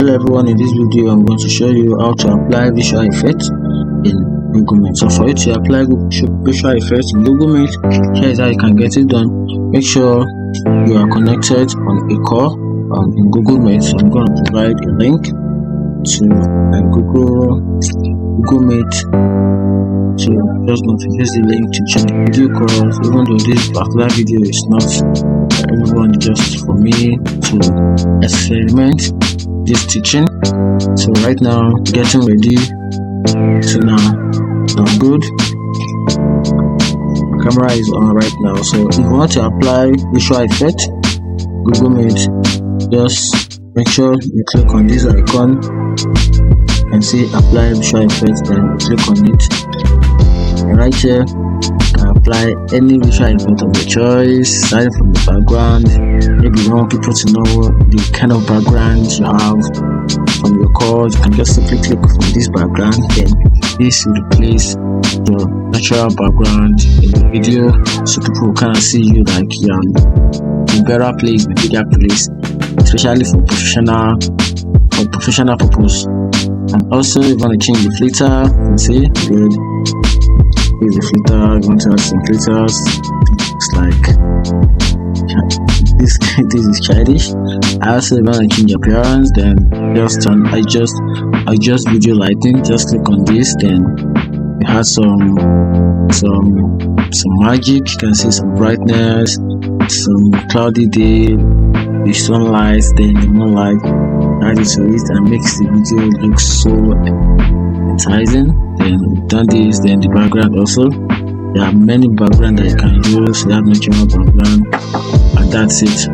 Hello everyone, in this video I'm going to show you how to apply visual effects in Google Meet. So for you to apply visual effects in Google Meet, here is how you can get it done. Make sure you are connected on a call in Google Meet. So I'm going to provide a link to Google Meet. So I'm just going to use the link to join the video call, even though this particular video is not everyone, just for me to experiment this teaching. So right now, getting ready to now good. Camera is on right now. So if you want to apply visual effect Google Meet, just make sure you click on this icon and see apply visual effect, then click on it, and right here you can apply any visual effect of your choice, starting from the background. Maybe you want people to know the kind of background you have from your call. You can just simply click from this background, then this will replace your natural background in the video, so people kind of see you like you're in better place, in a bigger place, especially for professional purpose. And also, if you want to change the filter, you can see good. Here's the filter. You want to add some filters. Looks like this is childish. I also want to change appearance, then just adjust video lighting. Just click on this, then it has some magic. You can see some brightness, some cloudy day, the sunlight, then the moonlight. Add it to it and makes the video look so enticing. Then we've done this. Then the background also, there are many backgrounds that you can use. You have natural background, and that's it.